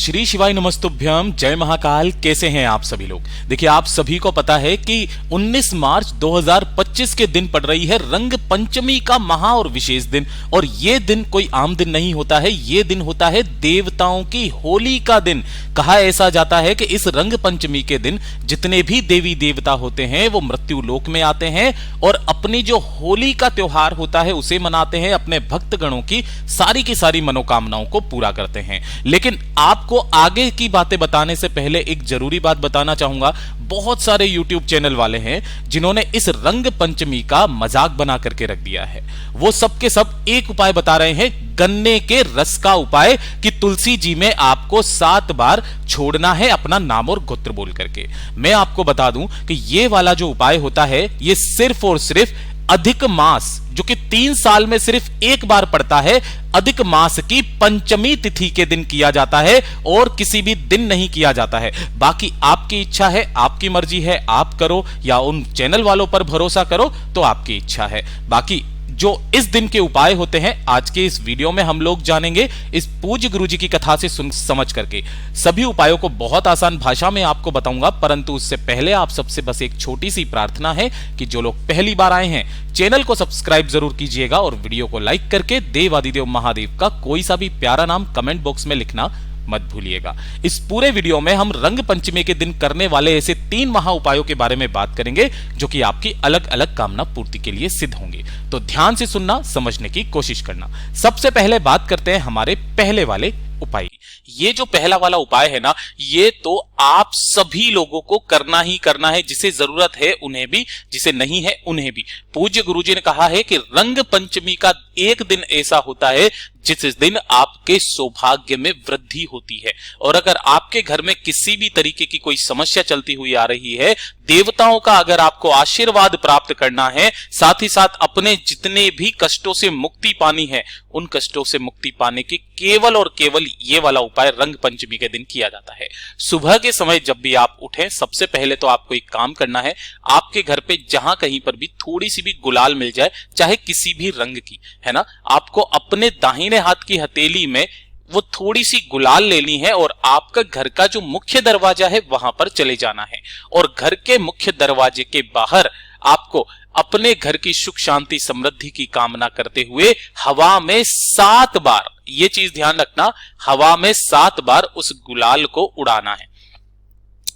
श्री शिवाय नमस्तुभ्यम, जय महाकाल। कैसे हैं आप सभी लोग। देखिए, आप सभी को पता है कि 19 मार्च 2025 के दिन पड़ रही है रंग पंचमी का महा और विशेष दिन। और ये दिन कोई आम दिन नहीं होता है, ये दिन होता है देवताओं की होली का दिन। कहा ऐसा जाता है कि इस रंग पंचमी के दिन जितने भी देवी देवता होते हैं वो मृत्यु लोक में आते हैं और अपनी जो होली का त्योहार होता है उसे मनाते हैं, अपने भक्तगणों की सारी मनोकामनाओं को पूरा करते हैं। लेकिन आपको आगे की बातें बताने से पहले एक जरूरी बात बताना चाहूंगा। बहुत सारे YouTube चैनल वाले हैं जिन्होंने इस रंग पंचमी का मजाक बना करके रख दिया है। वो सब के सब एक उपाय बता रहे हैं, गन्ने के रस का उपाय, कि तुलसी जी में आपको 7 बार छोड़ना है अपना नाम और गोत्र बोल करके। मैं आपको बता दूं कि ये वाला जो उपाय होता है ये सिर्फ और सिर्फ अधिक मास, जो कि 3 साल में सिर्फ एक बार पड़ता है, अधिक मास की पंचमी तिथि के दिन किया जाता है और किसी भी दिन नहीं किया जाता है। बाकी आपकी इच्छा है, आपकी मर्जी है, आप करो या उन चैनल वालों पर भरोसा करो, तो आपकी इच्छा है। बाकी जो इस दिन के उपाय होते हैं आज के इस वीडियो में हम लोग जानेंगे, इस पूज्य गुरुजी की कथा से समझ करके। सभी उपायों को बहुत आसान भाषा में आपको बताऊंगा, परंतु उससे पहले आप सबसे बस एक छोटी सी प्रार्थना है कि जो लोग पहली बार आए हैं चैनल को सब्सक्राइब जरूर कीजिएगा और वीडियो को लाइक करके देवादिदेव महादेव का कोई सा भी प्यारा नाम कमेंट बॉक्स में लिखना मत भूलिएगा। इस पूरे वीडियो में हम रंग पंचमी के दिन करने वाले ऐसे 3 महा उपायों के बारे में बात करेंगे जो कि आपकी अलग अलग कामना पूर्ति के लिए सिद्ध होंगे। तो ध्यान से सुनना, समझने की कोशिश करना। सबसे पहले बात करते हैं हमारे पहले वाले उपाय। ये जो पहला वाला उपाय है ना, ये तो आप सभी लोगों को करना ही करना है। जिसे जरूरत है उन्हें भी, जिसे नहीं है उन्हें भी। पूज्य गुरुजी ने कहा है कि रंग पंचमी का एक दिन ऐसा होता है जिस दिन आपके सौभाग्य में वृद्धि होती है। और अगर आपके घर में किसी भी तरीके की कोई समस्या चलती हुई आ रही है, देवताओं का अगर आपको आशीर्वाद प्राप्त करना है, साथ ही साथ अपने जितने भी कष्टों से मुक्ति पानी है, उन कष्टों से मुक्ति पाने की केवल और केवल ये वाला उपाय रंग पंचमी के दिन किया जाता है। सुबह के समय जब भी आप उठें, सबसे पहले तो आपको एक काम करना है, आपके घर पे जहां कहीं पर भी थोड़ी सी भी गुलाल मिल जाए, चाहे किसी भी रंग की, है ना, आपको अपने दाहिने हाथ की हथेली में वो थोड़ी सी गुलाल लेनी है और आपका घर का जो मुख्य दरवाजा है वहां पर चले जाना है। और घर के मुख्य दरवाजे के बाहर आपको अपने घर की सुख शांति समृद्धि की कामना करते हुए हवा में 7 बार, ये चीज ध्यान रखना, हवा में 7 बार उस गुलाल को उड़ाना है।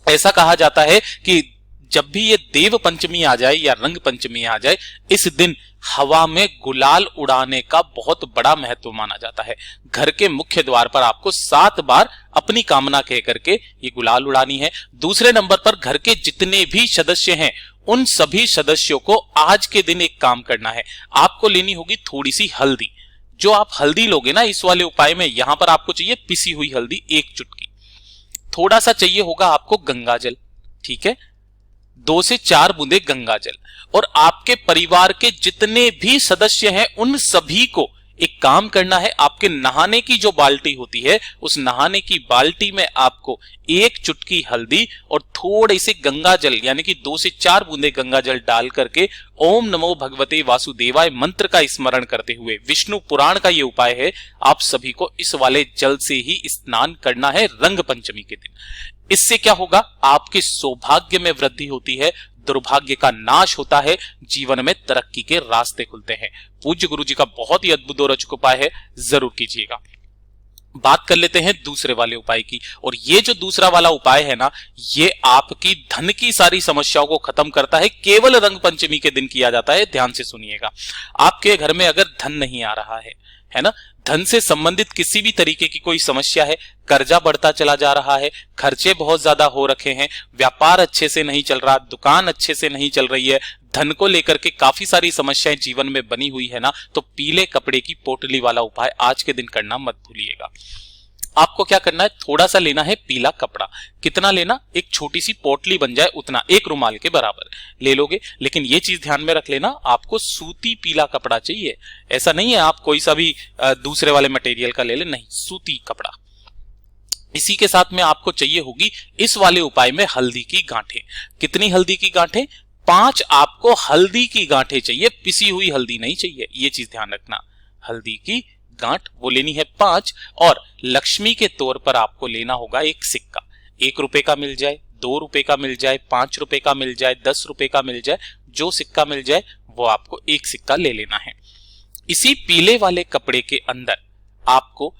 ऐसा कहा जाता है कि जब भी ये देव पंचमी आ जाए या रंग पंचमी आ जाए, इस दिन हवा में गुलाल उड़ाने का बहुत बड़ा महत्व माना जाता है। घर के मुख्य द्वार पर आपको 7 बार अपनी कामना कह करके ये गुलाल उड़ानी है। दूसरे नंबर पर घर के जितने भी सदस्य हैं उन सभी सदस्यों को आज के दिन एक काम करना है, आपको लेनी होगी थोड़ी सी हल्दी। जो आप हल्दी लोगे ना इस वाले उपाय में, यहां पर आपको चाहिए पिसी हुई हल्दी 1 चुटकी। थोड़ा सा चाहिए होगा आपको गंगा जल, ठीक है, 2 से 4 बूंदे गंगा जल। और आपके परिवार के जितने भी सदस्य हैं उन सभी को एक काम करना है, आपके नहाने की जो बाल्टी होती है उस नहाने की बाल्टी में आपको 1 चुटकी हल्दी और थोड़े से गंगा जल, यानी कि 2 से 4 बूंदे गंगा जल डाल करके ओम नमो भगवते वासुदेवाय मंत्र का स्मरण करते हुए, विष्णु पुराण का ये उपाय है, आप सभी को इस वाले जल से ही स्नान करना है रंग पंचमी के दिन। इससे क्या होगा, आपके सौभाग्य में वृद्धि होती है, दुर्भाग्य का नाश होता है, जीवन में तरक्की के रास्ते खुलते हैं। पूज्य गुरुजी का बहुत ही अद्भुत और अचूक उपाय है, जरूर कीजिएगा। बात कर लेते हैं दूसरे वाले उपाय की। और ये जो दूसरा वाला उपाय है ना, ये आपकी धन की सारी समस्याओं को खत्म करता है, केवल रंग पंचमी के दिन किया जाता है। ध्यान से सुनिएगा। आपके घर में अगर धन नहीं आ रहा है ना, धन से संबंधित किसी भी तरीके की कोई समस्या है, कर्जा बढ़ता चला जा रहा है, खर्चे बहुत ज्यादा हो रखे हैं, व्यापार अच्छे से नहीं चल रहा, दुकान अच्छे से नहीं चल रही है, धन को लेकर के काफी सारी समस्याएं जीवन में बनी हुई है ना, तो पीले कपड़े की पोटली वाला उपाय आज के दिन करना मत भूलिएगा। आपको क्या करना है, थोड़ा सा लेना है पीला कपड़ा। कितना लेना, एक छोटी सी पोटली बन जाए उतना, 1 रुमाल के बराबर ले लोगे। लेकिन ये चीज ध्यान में रख लेना, आपको सूती पीला कपड़ा चाहिए। ऐसा नहीं है आप कोई सा भी दूसरे वाले मटेरियल का ले ले, नहीं, सूती कपड़ा। इसी के साथ में आपको चाहिए होगी इस वाले उपाय में हल्दी की गांठें। कितनी हल्दी की गांठें, 5 आपको हल्दी की गांठें चाहिए, पिसी हुई हल्दी नहीं चाहिए, ये चीज ध्यान रखना। हल्दी की गांठ, वो लेनी है 5, और लक्ष्मी के तौर पर आपको लेना होगा एक सिक्का। 1 रुपए का मिल जाए, 2 रुपए का मिल जाए, 5 रुपए का मिल जाए, 10 रुपए का मिल जाए, जो सिक्का मिल जाए वो आपको एक सिक्का ले लेना है। इसी पीले वाले कपड़े के अंदर आपको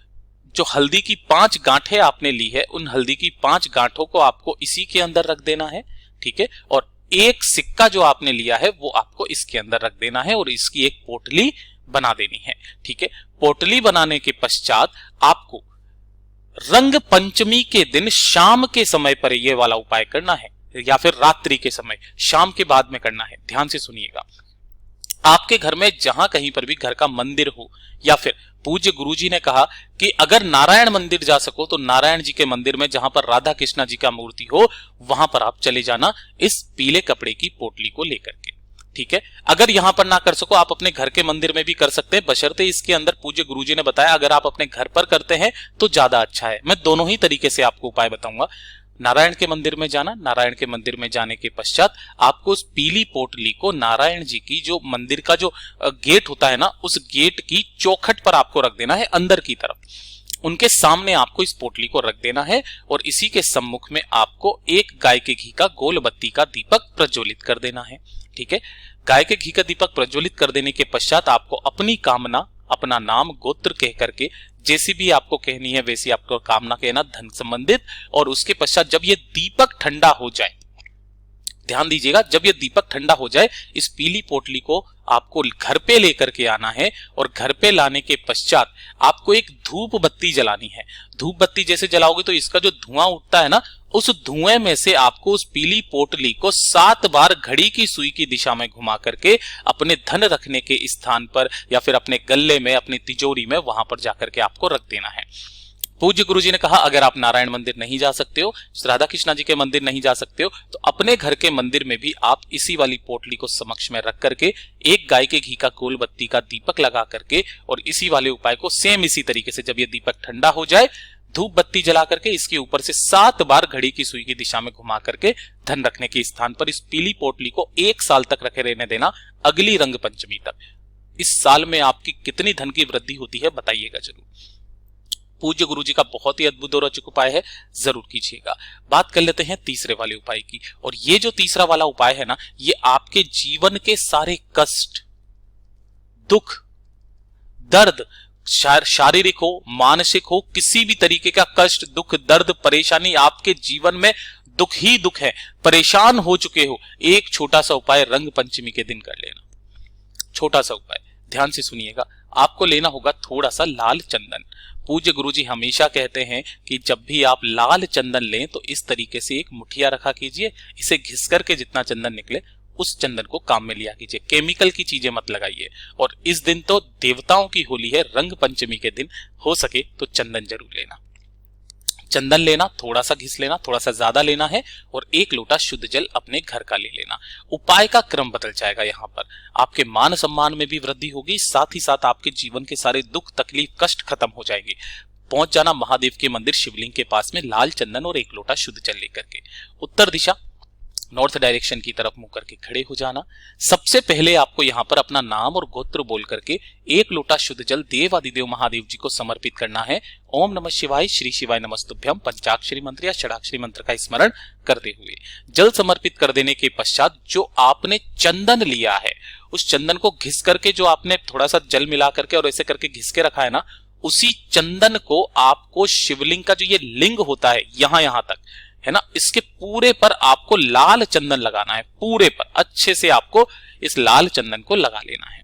जो हल्दी की 5 गांठें आपने ली है, उन हल्दी की 5 गांठों को आपको इसी के अंदर रख देना है, ठीक है। और एक सिक्का जो आपने लिया है वो आपको इसके अंदर रख देना है और इसकी एक पोटली बना देनी है, ठीक है। पोटली बनाने के पश्चात आपको रंग पंचमी के दिन शाम के समय पर ये वाला उपाय करना है, या फिर रात्रि के समय, शाम के बाद में करना है। ध्यान से सुनिएगा। आपके घर में जहां कहीं पर भी घर का मंदिर हो, या फिर पूज्य गुरुजी ने कहा कि अगर नारायण मंदिर जा सको तो नारायण जी के मंदिर में जहां पर राधा कृष्णा जी का मूर्ति हो वहां पर आप चले जाना इस पीले कपड़े की पोटली को लेकर के, ठीक है। अगर यहां पर ना कर सको, आप अपने घर के मंदिर में भी कर सकते हैं, बशर्ते इसके अंदर पूज्य गुरुजी ने बताया अगर आप अपने घर पर करते हैं तो ज्यादा अच्छा है। मैं दोनों ही तरीके से आपको उपाय बताऊंगा। नारायण के मंदिर में जाना, नारायण के मंदिर में जाने के पश्चात आपको उस पीली पोटली को नारायण जी की जो मंदिर का जो गेट होता है ना, उस गेट की चौखट पर आपको रख देना है, अंदर की तरफ। उनके सामने आपको इस पोटली को रख देना है और इसी के सम्मुख में आपको एक गाय के घी का गोल बत्ती का दीपक प्रज्वलित कर देना है, ठीक है। गाय के घी का दीपक प्रज्वलित कर देने के पश्चात आपको अपनी कामना, अपना नाम गोत्र कह करके, जैसी भी आपको कहनी है वैसी आपको कामना कहना धन संबंधित, और उसके पश्चात जब ये दीपक ठंडा हो जाए, ध्यान दीजिएगा, जब ये दीपक ठंडा हो जाए इस पीली पोटली को आपको घर पे लेकर के आना है और घर पे लाने के पश्चात आपको एक धूप बत्ती जलानी है। धूप बत्ती जैसे जलाओगे तो इसका जो धुआं उठता है ना, उस धुएं में से आपको उस पीली पोटली को 7 बार घड़ी की सुई की दिशा में घुमा करके अपने धन रखने के स्थान पर या फिर अपने गल्ले में, अपनी तिजोरी में, वहां पर जाकर के आपको रख देना है। पूज्य गुरुजी ने कहा अगर आप नारायण मंदिर नहीं जा सकते हो, राधा कृष्णा जी के मंदिर नहीं जा सकते हो, तो अपने घर के मंदिर में भी आप इसी वाली पोटली को समक्ष में रख करके एक गाय के घी का गोल बत्ती का दीपक लगा करके और इसी वाले उपाय को सेम इसी तरीके से जब ये दीपक ठंडा हो जाए धूप बत्ती जला करके इसके ऊपर से 7 बार घड़ी की सुई की दिशा में घुमा करके धन रखने के स्थान पर इस पीली पोटली को 1 साल तक रखे रहने देना, अगली रंग पंचमी तक। इस साल में आपकी कितनी धन की वृद्धि होती है बताइएगा जरूर। पूज्य गुरुजी का बहुत ही अद्भुत और रोचक उपाय है, जरूर कीजिएगा। बात कर लेते हैं तीसरे वाले उपाय की, और ये जो तीसरा वाला उपाय है ना, ये आपके जीवन के सारे कष्ट, दुख, दर्द, शारीरिक हो, मानसिक हो, किसी भी तरीके का कष्ट, दुख, दर्द, परेशानी, आपके जीवन में दुख ही दुख है, परेशान हो चुके हो, एक छोटा सा उपाय रंग पंचमी के दिन कर लेना। छोटा सा उपाय, ध्यान से सुनिएगा। आपको लेना होगा थोड़ा सा लाल चंदन। पूज्य गुरुजी हमेशा कहते हैं कि जब भी आप लाल चंदन लें तो इस तरीके से एक मुठिया रखा कीजिए, इसे घिस करके जितना चंदन निकले उस चंदन को काम में लिया कीजिए, केमिकल की चीजें मत लगाइए। और इस दिन तो देवताओं की होली है, रंग पंचमी के दिन हो सके तो चंदन जरूर लेना। चंदन लेना, थोड़ा सा घिस लेना, थोड़ा सा ज्यादा लेना है, और 1 लोटा शुद्ध जल अपने घर का ले लेना। उपाय का क्रम बदल जाएगा, यहाँ पर आपके मान सम्मान में भी वृद्धि होगी, साथ ही साथ आपके जीवन के सारे दुख, तकलीफ, कष्ट खत्म हो जाएंगे। पहुंच जाना महादेव के मंदिर शिवलिंग के पास में लाल चंदन और 1 लोटा शुद्ध जल लेकर के उत्तर दिशा नॉर्थ डायरेक्शन की तरफ मुंह करके खड़े हो जाना। सबसे पहले आपको यहाँ पर अपना नाम और गोत्र बोल करके 1 लोटा शुद्ध जल देवादिदेव महादेव जी को समर्पित करना है। ओम नमः शिवाय, श्री शिवाय नमस्तुभ्यम पंचाक्षरी मंत्र या षडाक्षरी मंत्र का स्मरण करते हुए जल समर्पित कर देने के पश्चात जो आपने चंदन लिया है उस चंदन को घिस करके, जो आपने थोड़ा सा जल मिला करके और ऐसे करके घिस के रखा है ना, उसी चंदन को आपको शिवलिंग का जो ये लिंग होता है यहां तक है ना, इसके पूरे पर आपको लाल चंदन लगाना है। पूरे पर अच्छे से आपको इस लाल चंदन को लगा लेना है,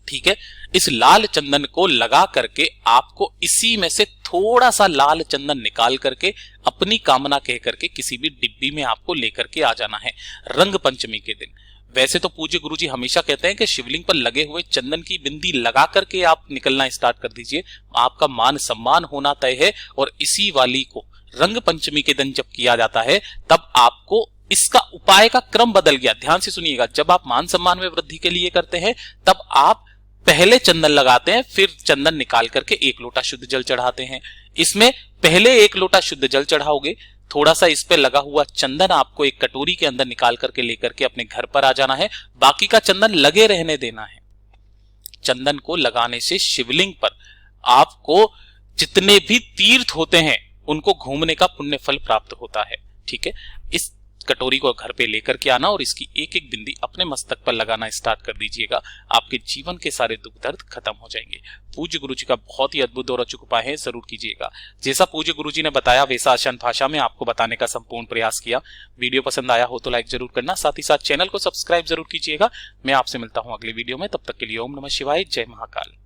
ठीक है। इस लाल चंदन को लगा करके आपको इसी में से थोड़ा सा लाल चंदन निकाल करके अपनी कामना कह करके किसी भी डिब्बी में आपको लेकर के आ जाना है रंग पंचमी के दिन। वैसे तो पूज्य गुरुजी हमेशा कहते हैं कि शिवलिंग पर लगे हुए चंदन की बिंदी लगा करके आप निकलना स्टार्ट कर दीजिए, आपका मान सम्मान होना तय है। और इसी वाली को रंग पंचमी के दिन जब किया जाता है तब आपको इसका उपाय का क्रम बदल गया। ध्यान से सुनिएगा, जब आप मान सम्मान में वृद्धि के लिए करते हैं तब आप पहले चंदन लगाते हैं, फिर चंदन निकाल करके 1 लोटा शुद्ध जल चढ़ाते हैं। इसमें पहले 1 लोटा शुद्ध जल चढ़ाओगे, थोड़ा सा इस पे लगा हुआ चंदन आपको एक कटोरी के अंदर निकाल करके लेकर के अपने घर पर आ जाना है, बाकी का चंदन लगे रहने देना है। चंदन को लगाने से शिवलिंग पर आपको जितने भी तीर्थ होते हैं उनको घूमने का पुण्य फल प्राप्त होता है। ठीक है, इस कटोरी को घर पे लेकर के आना और इसकी एक एक बिंदी अपने मस्तक पर लगाना स्टार्ट कर दीजिएगा। आपके जीवन के सारे दुख दर्द खत्म हो जाएंगे। पूज्य गुरु जी का बहुत ही अद्भुत और अचूक उपाय है, जरूर कीजिएगा। जैसा पूज्य गुरु जी ने बताया वैसा आसान भाषा में आपको बताने का संपूर्ण प्रयास किया। वीडियो पसंद आया हो तो लाइक जरूर करना, साथ ही साथ चैनल को सब्सक्राइब जरूर कीजिएगा। मैं आपसे मिलता हूं अगले वीडियो में, तब तक के लिए ओम नमः शिवाय, जय महाकाल।